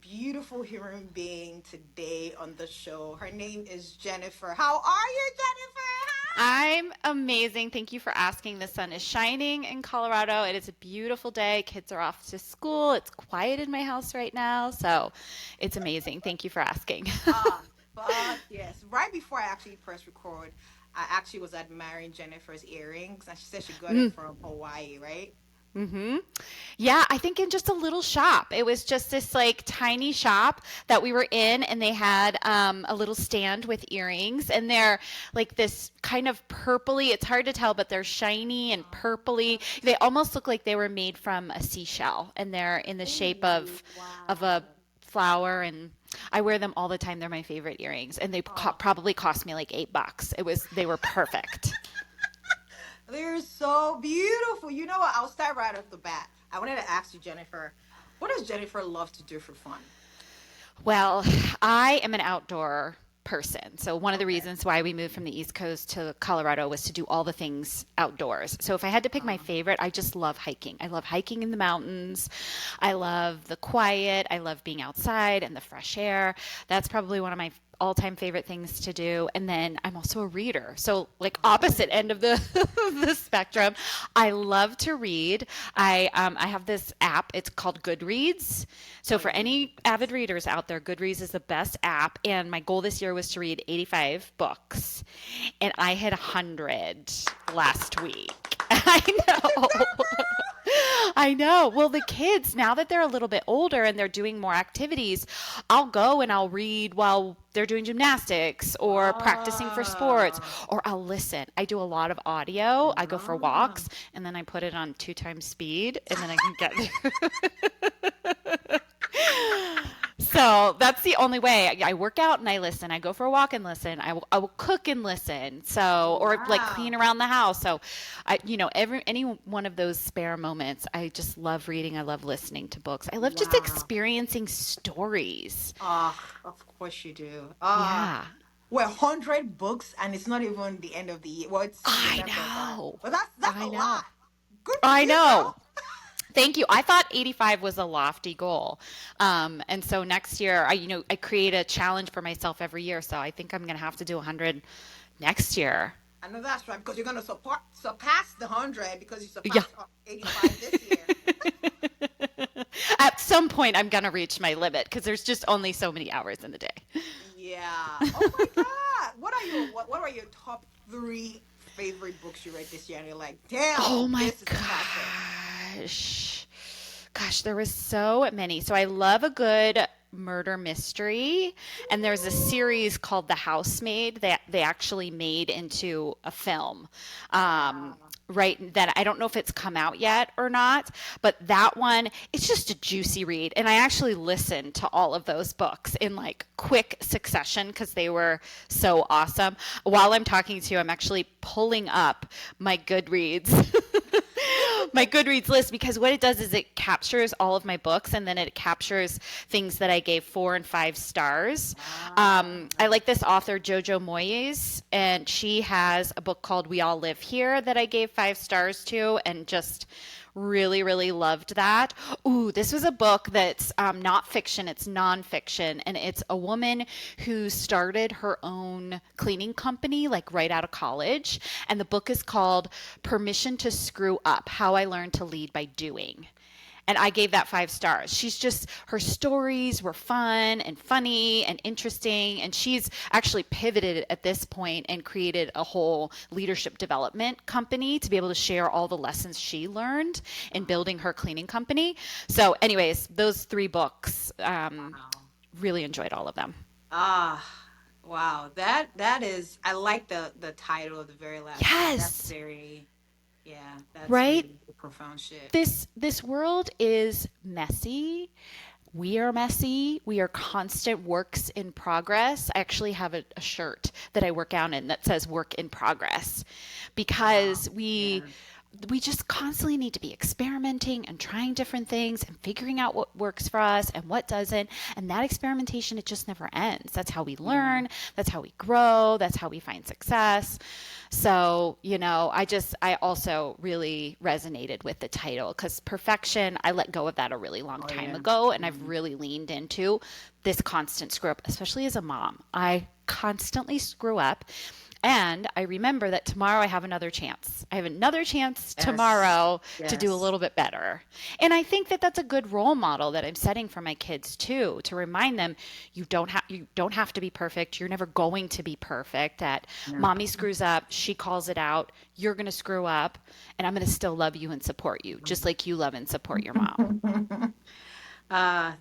beautiful human being today on the show. Her name is Jennifer. How are you, Jennifer? I'm amazing. Thank you for asking. The sun is shining in Colorado. It is a beautiful day. Kids are off to school. It's quiet in my house right now. So it's amazing. Thank you for asking. Fuck yes. Right before I actually pressed record, I actually was admiring Jennifer's earrings, and she said she got it from Hawaii, right? hmm Yeah, I think in just a little shop. It was just this like tiny shop that we were in, and they had a little stand with earrings, and they're like this kind of purpley. It's hard to tell, but they're shiny and purpley. They almost look like they were made from a seashell, and they're in the shape Ooh, of a wow. flower. And I wear them all the time. They're my favorite earrings, and they Oh, probably cost me like $8. They were perfect. they're so beautiful. You know what? I'll start right off the bat. I wanted to ask you, Jennifer, what does Jennifer love to do for fun? Well, I am an outdoor person. So one of the Okay. reasons why we moved from the East Coast to Colorado was to do all the things outdoors. So if I had to pick my Uh, favorite, I just love hiking. I love hiking in the mountains. I love the quiet. I love being outside and the fresh air. That's probably one of my all-time favorite things to do. And then I'm also a reader. So like opposite end of the the spectrum. I love to read. I have this app. It's called Goodreads. So oh for yeah. any avid readers out there, Goodreads is the best app. And my goal this year was to read 85 books, and I hit 100 last week. I Is know. that real? I know. Well, the kids, now that they're a little bit older and they're doing more activities, I'll go and I'll read while they're doing gymnastics or practicing for sports, Ah, or I'll listen. I do a lot of audio. I go for ah. walks and then I put it on 2 times speed, and then I can get So that's the only way. I work out and I listen. I go for a walk and listen. I will cook and listen. Oh So, or like clean wow. around the house. So, any one of those spare moments, I just love reading. I love listening to books. I love just Wow. experiencing stories. Of course you do. Yeah, Well, 100 books, and it's not even the end of the year. Well, it's I December, know. but that's a I know. lot. Good for I you, know. girl. Thank you. I thought 85 was a lofty goal. And so next year, I create a challenge for myself every year. So I think I'm going to have to do 100 next year. I know that's right because you're gonna surpass the 100 because you Yeah. surpassed 85 this year. At some point, I'm going to reach my limit because there's just only so many hours in the day. Yeah. Oh my God. What are your top three favorite books you read this year? And you're like, Oh damn, my this is a classic. gosh. Gosh, there was so many. So I love a good murder mystery, and there's a series called The Housemaid that they actually made into a film. Um, Wow. right, that I don't know if it's come out yet or not, but that one, it's just a juicy read. And I actually listened to all of those books in like quick succession because they were so awesome. While I'm talking to you, I'm actually pulling up my Goodreads my Goodreads list, because what it does is it captures all of my books, and then it captures things that I gave 4 and 5 stars. I Wow. like this author, Jojo Moyes, and she has a book called We All Live Here that I gave 5 stars to, and just really, really loved that. Ooh, this was a book that's not fiction, it's nonfiction, and it's a woman who started her own cleaning company like right out of college. And the book is called Permission to Screw Up: How I Learned to Lead by Doing. And I gave that 5 stars. Her stories were fun and funny and interesting. And she's actually pivoted at this point and created a whole leadership development company to be able to share all the lessons she learned in building her cleaning company. So, anyways, those 3 books, Wow. really enjoyed all of them. Ah, wow. That is. I like the title of the very last book. That's Yes, very. Yeah, that's right? really profound shit. This world is messy. We are messy. We are constant works in progress. I actually have a shirt that I work out in that says work in progress, Wow. because we Yeah. we just constantly need to be experimenting and trying different things and figuring out what works for us and what doesn't. And that experimentation, it just never ends. That's how we Yeah. learn. That's how we grow. That's how we find success. So, I also really resonated with the title because perfection, I let go of that a really long Oh time yeah. ago. And I've Mm. really leaned into this constant screw up, especially as a mom. I constantly screw up. And I remember that tomorrow I have another chance. I have another chance Yes. tomorrow to do a Yes. little bit better. And I think that that's a good role model that I'm setting for my kids too, to remind them you don't have to be perfect. You're never going to be perfect. That Yeah. mommy screws up, she calls it out, you're going to screw up, and I'm going to still love you and support you, just like you love and support your mom.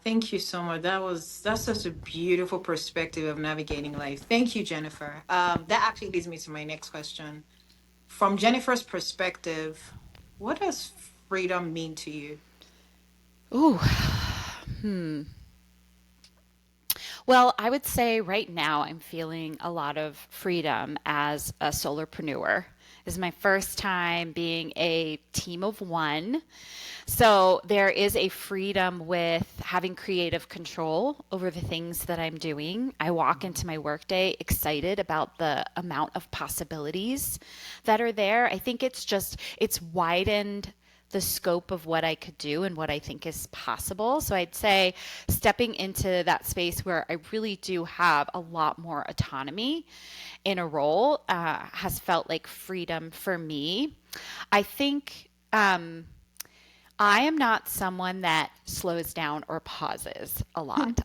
Thank you so much. That's such a beautiful perspective of navigating life. Thank you, Jennifer. That actually leads me to my next question. From Jennifer's perspective, what does freedom mean to you? Ooh. Well, I would say right now I'm feeling a lot of freedom as a solopreneur. This is my first time being a team of one. So there is a freedom with having creative control over the things that I'm doing. I walk into my workday excited about the amount of possibilities that are there. I think it's widened the scope of what I could do and what I think is possible. So I'd say stepping into that space where I really do have a lot more autonomy in a role has felt like freedom for me. I think I am not someone that slows down or pauses a lot.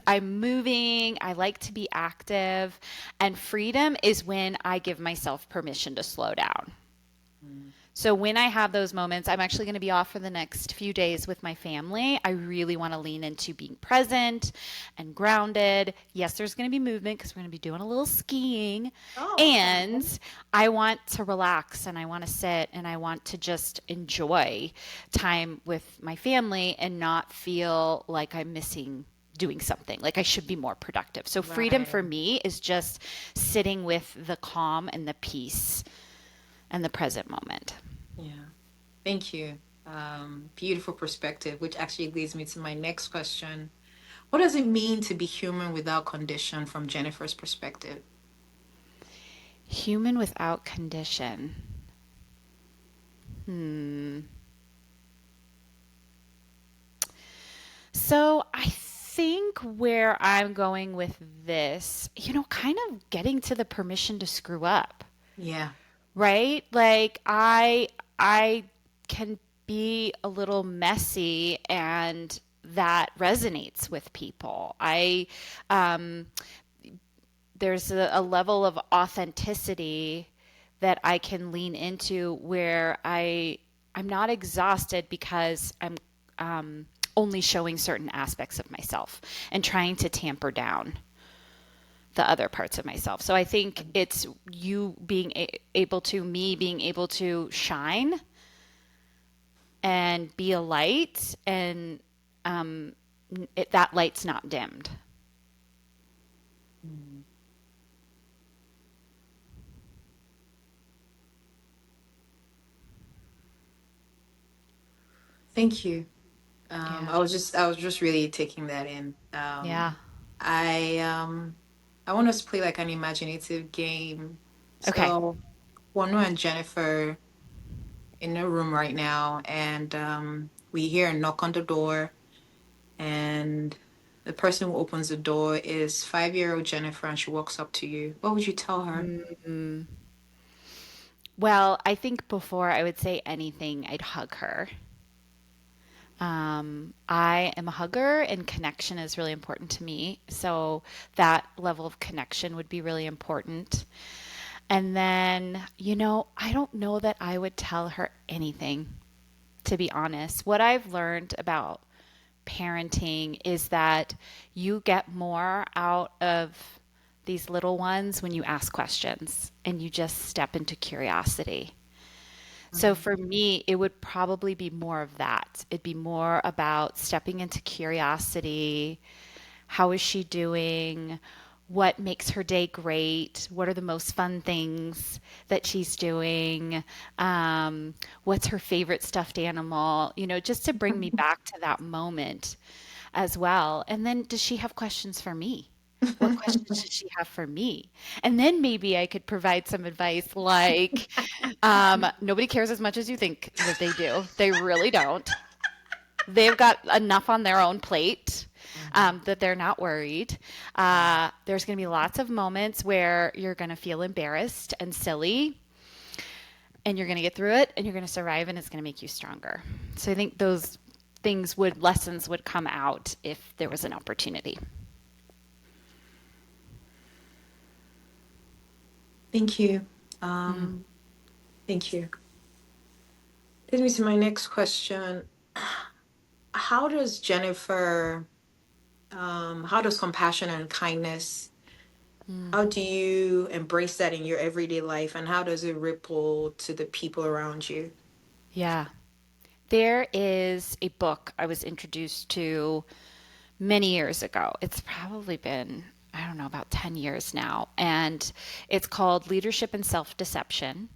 I'm moving. I like to be active. And freedom is when I give myself permission to slow down. Mm. So when I have those moments, I'm actually going to be off for the next few days with my family. I really want to lean into being present and grounded. Yes, there's going to be movement because we're going to be doing a little skiing. Oh, okay. And I want to relax and I want to sit and I want to just enjoy time with my family and not feel like I'm missing doing something like I should be more productive. So freedom Right. for me is just sitting with the calm and the peace and the present moment. Yeah. Thank you. Beautiful perspective, which actually leads me to my next question. What does it mean to be human without condition from Jennifer's perspective? Human without condition. Hmm. So I think where I'm going with this, kind of getting to the permission to screw up, Yeah. right? Like I can be a little messy and that resonates with people. Um there's a level of authenticity that I can lean into where I'm not exhausted because I'm only showing certain aspects of myself and trying to tamper down the other parts of myself. So I think it's you being able to me being able to shine and be a light and that light's not dimmed. Mm. Thank you. Yeah. I was just really taking that in. Yeah. I I want us to play like an imaginative game. Okay. So Wanu and Jennifer in a room right now, and we hear a knock on the door, and the person who opens the door is 5-year-old Jennifer, and she walks up to you. What would you tell her? Mm. Well, I think before I would say anything, I'd hug her. I am a hugger and connection is really important to me. So that level of connection would be really important. And then, I don't know that I would tell her anything, to be honest. What I've learned about parenting is that you get more out of these little ones when you ask questions and you just step into curiosity. So Mhm. for me, it would probably be more of that. It'd be more about stepping into curiosity. How is she doing? what makes her day great, what are the most fun things that she's doing, what's her favorite stuffed animal, just to bring me back to that moment as well. And then does she have questions for me? What questions does she have for me? And then maybe I could provide some advice like, nobody cares as much as you think that they do. They really don't. They've got enough on their own plate Mhm. that they're not worried. There's going to be lots of moments where you're going to feel embarrassed and silly, and you're going to get through it, and you're going to survive, and it's going to make you stronger. So I think those lessons would come out if there was an opportunity. Thank you. Mm, Um, Thank you. Leads me to my next question. How does Jennifer, how does compassion and kindness, mm. how do you embrace that in your everyday life, and how does it ripple to the people around you? Yeah. There is a book I was introduced to many years ago. It's probably been, I don't know, about 10 years now. And it's called Leadership and Self Deception.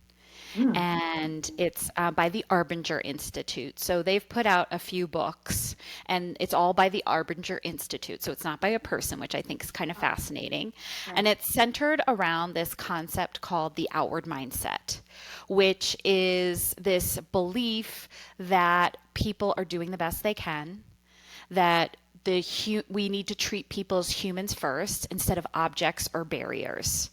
Mm. And it's by the Arbinger Institute. So they've put out a few books, and it's all by the Arbinger Institute. So it's not by a person, which I think is kind of Oh, fascinating. right. And it's centered around this concept called the outward mindset, which is this belief that people are doing the best they can, that we need to treat people as humans first instead of objects or barriers.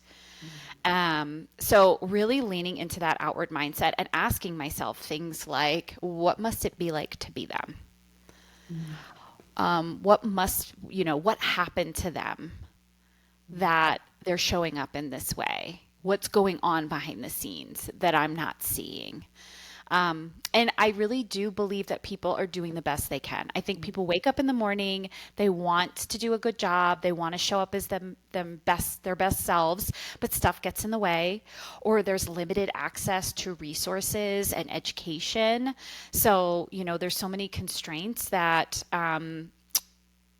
So really leaning into that outward mindset and asking myself things like, what must it be like to be them? Mm. What happened to them that they're showing up in this way? What's going on behind the scenes that I'm not seeing? And I really do believe that people are doing the best they can. I think people wake up in the morning, they want to do a good job, they want to show up as their best selves, but stuff gets in the way, or there's limited access to resources and education. So, there's so many constraints that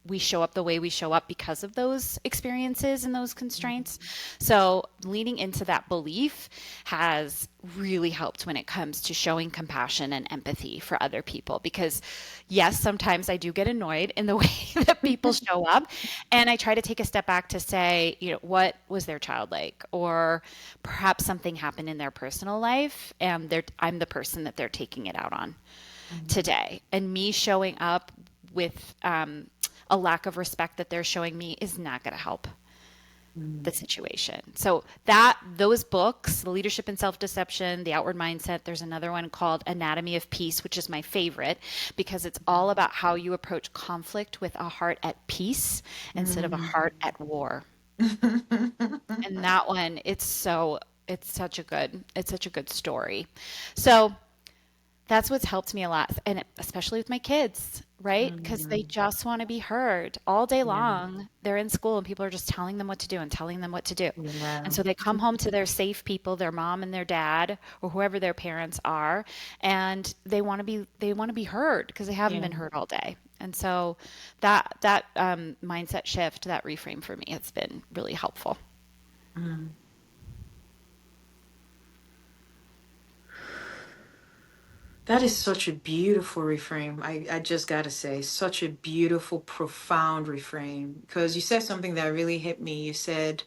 we show up the way we show up because of those experiences and those constraints. So, leaning into that belief has really helped when it comes to showing compassion and empathy for other people. Because, yes, sometimes I do get annoyed in the way that people show up. And I try to take a step back to say, what was their child like? Or perhaps something happened in their personal life, and I'm the person that they're taking it out on today. And me showing up with a lack of respect that they're showing me is not going to help the Mm. situation. So that those books, The Leadership and Self-Deception, The Outward Mindset, there's another one called Anatomy of Peace, which is my favorite because it's all about how you approach conflict with a heart at peace instead of a Mm. heart at war. And that one, it's such a good story. So that's what's helped me a lot, and especially with my kids, right? Because they Mm. just want to be heard all day Yeah, long. They're in school and people are just telling them what to do and telling them what to do. yeah. And so they come home to their safe people, their mom and their dad, or whoever their parents are, and they want to be heard because they haven't Yeah. been heard all day. And so that mindset shift, that reframe for me, has been really helpful. Mm. That is such a beautiful reframe. I just gotta say, such a beautiful, profound reframe. Because you said something that really hit me. You said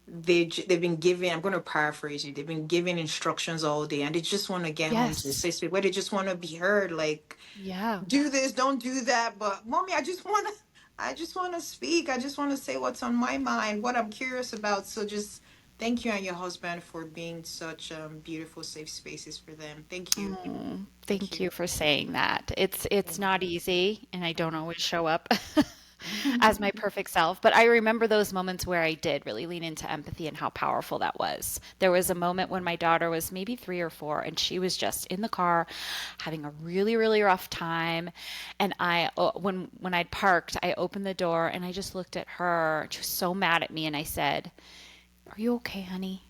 they've been given. I'm going to paraphrase you. They've been given instructions all day, and they just want to get home to a Yes. safe space where they just want to be heard. Like, Yeah. do this, don't do that. But mommy, I just want to speak. I just want to say what's on my mind, what I'm curious about. So just thank you and your husband for being such beautiful, safe spaces for them. Thank you. Mm, Thank thank you. you for saying that. It's not easy, and I don't always show up as my perfect self, but I remember those moments where I did really lean into empathy and how powerful that was. There was a moment when my daughter was maybe 3 or 4, and she was just in the car having a really, really rough time. And when I'd parked, I opened the door and I just looked at her. She was so mad at me, and I said, "Are you okay, honey?"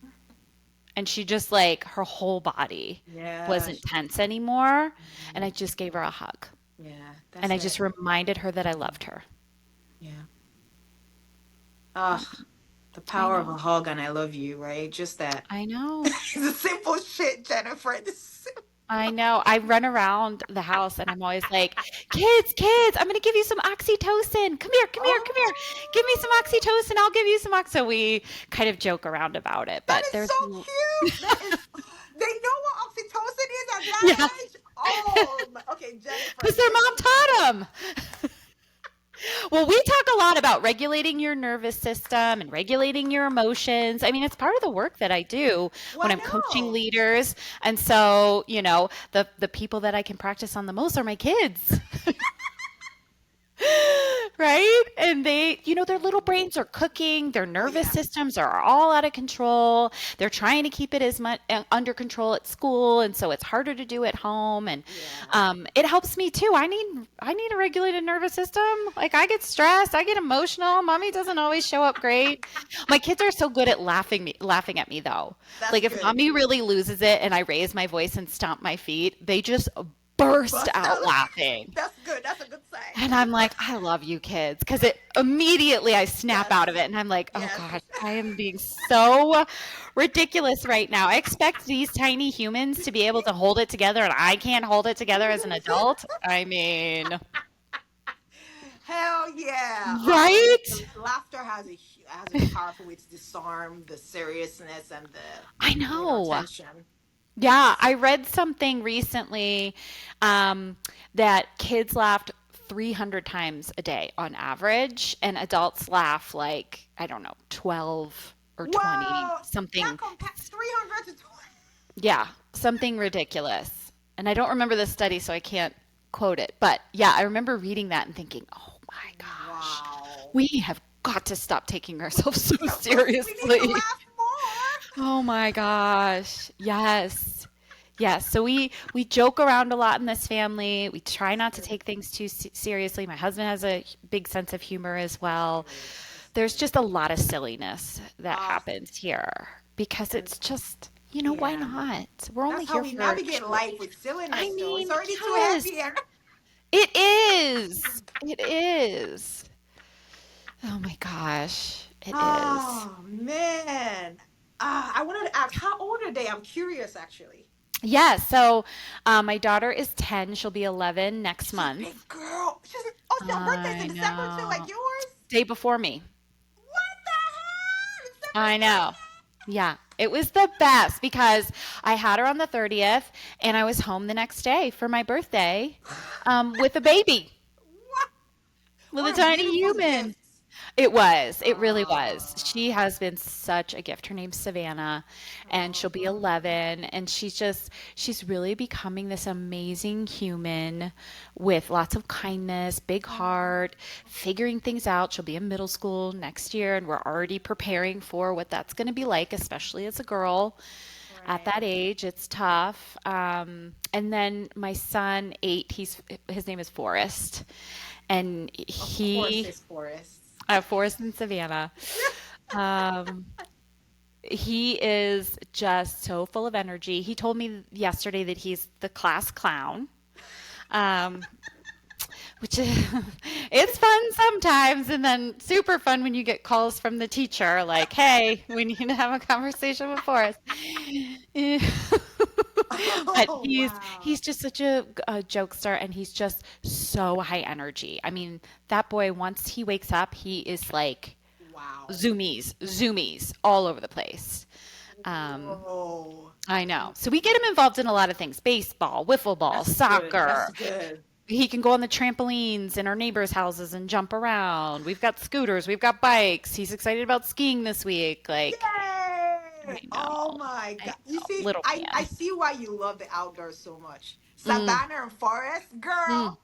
And she just like her whole body Yeah. wasn't tense anymore. And I just gave her a hug. Yeah. And That's I it. just reminded her that I loved her. Yeah. Ah. The I power of a know. hug and I love you, right? Just that. I know. The simple shit, Jennifer. I know. I run around the house and I'm always like, kids, kids, I'm going to give you some oxytocin. Come here, come here, come here. Give me some Oh, oxytocin. I'll give you some So we kind of joke around about it, that but is so cute. That is. They know what oxytocin is at yeah, that age. Oh, okay, Jennifer. because their mom taught them. Well, we talk a lot about regulating your nervous system and regulating your emotions. I mean, it's part of the work that I do Well, when I I'm coaching know. leaders. And so, the people that I can practice on the most are my kids. Right? And their little brains are cooking, their Oh nervous yeah, systems are all out of control. They're trying to keep it as much under control at school, and so it's harder to do at home. And yeah. it helps me too. I need a regulated nervous system. Like I get stressed, I get emotional. Mommy doesn't always show up great. My kids are so good at laughing at me though. That's Like if good. mommy really loses it and I raise my voice and stomp my feet, they just burst Bust out out. laughing. That's good. That's a good sign. And I'm like, I love you kids. Because it immediately I snap Yes. out of it and I'm like, oh Yes. gosh, I am being so ridiculous right now. I expect these tiny humans to be able to hold it together and I can't hold it together as an adult. I mean, Hell yeah. right? Laughter has a powerful way to disarm the seriousness and I the know. tension. Yeah, I read something recently that kids laughed 300 times a day on average, and adults laugh like, I don't know, 12 or 20, Whoa. That something. 300 to 20. Yeah, something ridiculous. And I don't remember the study, so I can't quote it. But yeah, I remember reading that and thinking, oh my gosh, Wow. we have got to stop taking ourselves so We need to seriously. laugh more. Oh my gosh. Yes. Yes. So we joke around a lot in this family. We try That's not to good. take things too seriously. My husband has a big sense of humor as well. Good. That's There's good. just a lot of silliness that Ah, happens here because and it's just, why yeah. not? We're only That's how here we for a navigate short. life with I silliness, though. It's mean, already too yes, heavy. And it is. It is. Oh my gosh, it is. oh man. I wanted to ask, how old are they? I'm curious, actually. Yeah, so my daughter is 10. She'll be 11 next She's a month. big girl. Oh, their birthday's I in December too, like know. yours. Day before me. What the hell? I December's know. birthday. Yeah, it was the best because I had her on the 30th and I was home the next day for my birthday with a baby, What? with a What a tiny beautiful human. gift. It was. It really was. She Ah, has been such a gift. Her name's Savannah, and she'll be oh, 11. And she's really becoming this amazing human with lots of kindness, big oh, heart, figuring things out. She'll be in middle school next year, and we're already preparing for what that's going to be like, especially as a girl. At that right. age, it's tough. And then my son, 8, his name is Forrest, and Of course, he it's forests. Forrest and Savannah. Um, he is just so full of energy. He told me yesterday that he's the class clown, um, which is it's fun sometimes, and then super fun when you get calls from the teacher like, "Hey, we need to have a conversation with Forrest." But Oh he's wow, just such a jokester, and he's just so high energy. I mean, that boy, once he wakes up, he is like wow. zoomies all over the place. Um, Whoa. I know. So we get him involved in a lot of things: baseball, wiffle ball, That's good. That's soccer. good. He can go on the trampolines in our neighbors' houses and jump around. We've got scooters, we've got bikes. He's excited about skiing this week. Like, I Yay! Oh know, my I God. You know, see, little I man. see why you love the outdoors so much. Mm, Savannah and Forest, girl. mm.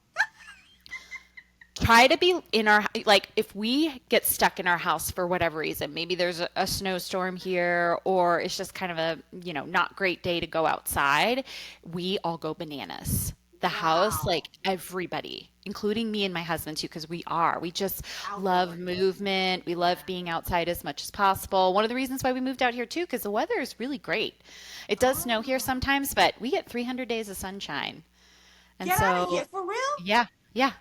Try to be in our like if we get stuck in our house for whatever reason, maybe there's a snowstorm here or it's just kind of a not great day to go outside, we all go bananas. The house, Wow. like everybody, including me and my husband too, because we just love Outdoors. movement, we love Yeah. being outside as much as possible. One of the reasons why we moved out here too, because the weather is really great. It does snow here Oh. sometimes, but we get 300 days of sunshine, and Get out of so here. For real? yeah, yeah.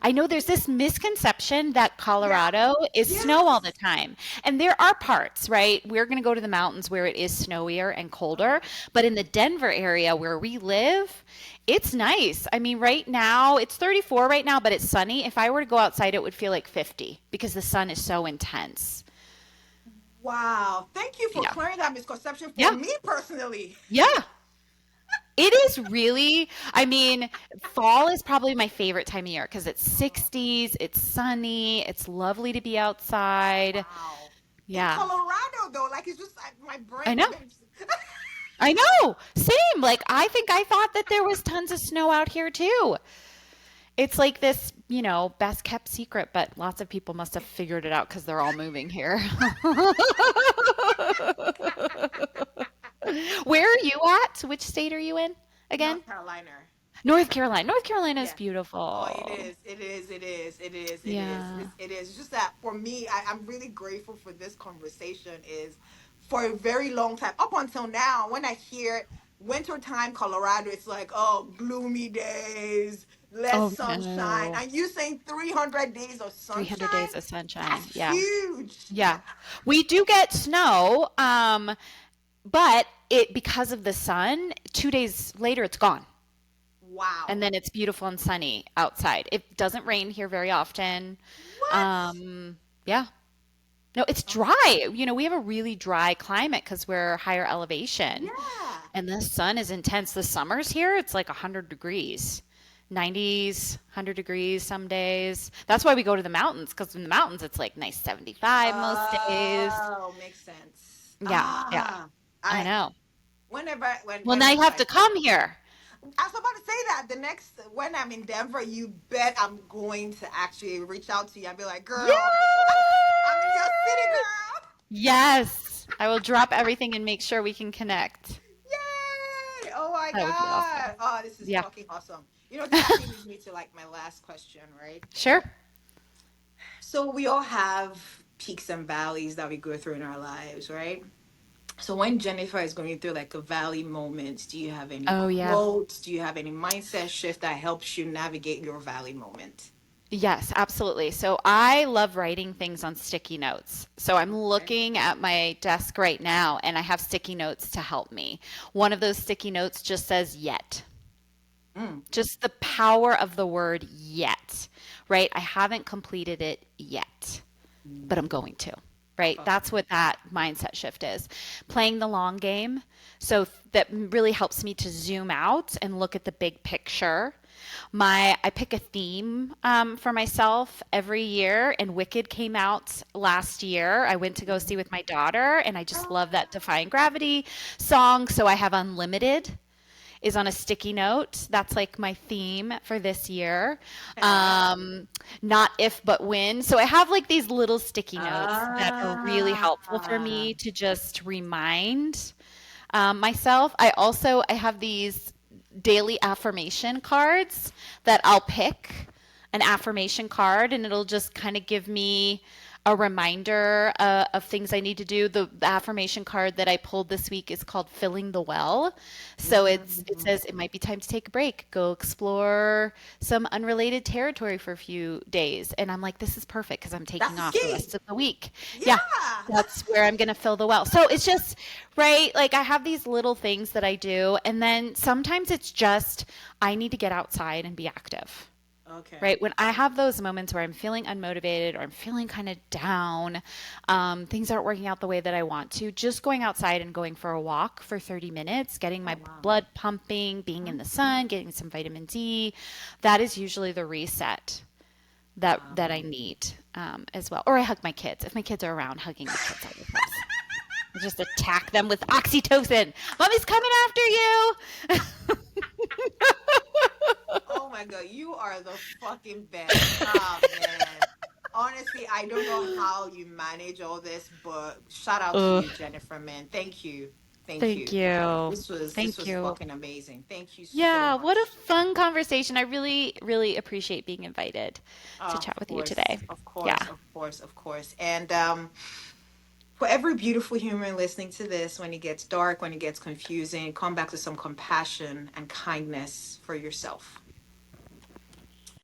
I know there's this misconception that Yeah. Colorado is snow all the Yes. time. And there are parts, right? We're going to go to the mountains where it is snowier and colder. Uh-huh. But in the Denver area where we live, it's nice. I mean, right now, it's 34 right now, but it's sunny. If I were to go outside, it would feel like 50 because the sun is so intense. Wow. Thank you for Yeah. clearing that misconception for Yeah. me personally. Yeah. It is really, I mean, fall is probably my favorite time of year because it's Oh, 60s, it's sunny, it's lovely to be outside. wow. In Yeah, Colorado, though, like it's just like my I brain know. didn't. I know. Same. Like, I think I thought that there was tons of snow out here too. It's like this, best kept secret, but lots of people must have figured it out because they're all moving here. Where are you at? Which state are you in again? North Carolina. North Carolina. North Carolina is Yeah. Oh, it beautiful. is. It is. It is. It is. It is. Yeah. It is. It's just that for me, I'm really grateful for this conversation. Is for a very long time up until now, when I hear wintertime Colorado, it's like gloomy days, less Oh sunshine. no. And you saying 300 days of 300 sunshine? days of sunshine. That's Yeah. huge. Yeah. We do get snow, but because of the sun, 2 days later it's gone. And Wow. then it's beautiful and sunny outside. It doesn't rain here very often. What? Yeah. No, it's Okay. dry. We have a really dry climate because we're higher elevation. Yeah. And the sun is intense. The summers here, it's like 100 degrees. 90s, 100 degrees some days. That's why we go to the mountains because in the mountains it's like nice 75 most days. Oh, makes sense. Yeah, yeah. I I know. whenever Well, now you whenever have I to come here. I was about to say that the next when I'm in Denver, you bet I'm going to actually reach out to you and be like, "Girl, Yes! I'm in your city, girl." Yes. I will drop everything and make sure we can connect. Yay! Oh my That would be God. awesome. Oh, this is Yeah. fucking awesome. This actually leads me to like my last question, right? Sure. So we all have peaks and valleys that we go through in our lives, right? So when Jennifer is going through like a valley moment, do you have any Oh, yeah. quotes? Do you have any mindset shift that helps you navigate your valley moment? Yes, absolutely. So I love writing things on sticky notes. So I'm Okay. looking at my desk right now and I have sticky notes to help me. One of those sticky notes just says yet. Mm, Just the power of the word yet, right? I haven't completed it yet, but I'm mm, going to, right? That's okay. what that mindset shift is. Playing the long game. So that really helps me to zoom out and look at the big picture. I pick a theme for myself every year, and Wicked came out last year. I went to go see Mhm. with my daughter, and I just love that Ah, Defying Gravity song. So I have Unlimited is on a sticky note. That's like my theme for this year. okay. Um, Not if but when. So I have like these little sticky notes that are really helpful for Ah, me to just remind myself. I have these daily affirmation cards that I'll pick an affirmation card and it'll just kind of give me a reminder of things I need to do. The affirmation card that I pulled this week is called Filling the Well. So it mm, says it might be time to take a break, go explore some unrelated territory for a few days. And I'm like, this is perfect because I'm that's taking the off the key. rest of the week. Yeah, Yeah. that's where I'm going to fill the well. So it's just, right? Like I have these little things that I do. And then sometimes it's just, I need to get outside and be active. Okay. Right. When I have those moments where I'm feeling unmotivated or I'm feeling kind of down, things aren't working out the way that I want to, just going outside and going for a walk for 30 minutes, getting Oh my wow. blood pumping, being in the sun, getting some vitamin D, that is usually the reset that I Wow. need as well. Or I hug my kids. If my kids are around, hugging the kids always helps. I just attack them with oxytocin. Mommy's coming after you. Oh my God, you are the fucking best. Oh man. Honestly, I don't know how you manage all this, but shout out to Ugh, you, Jennifer, man. Thank you. Thank thank you. you. This Thank was you. fucking amazing. Thank you so Yeah, what a much. fun conversation. I really, really appreciate being invited to Of chat with you course, today. of Yeah. course, of course, of course. And for every beautiful human listening to this, when it gets dark, when it gets confusing, come back to some compassion and kindness for yourself.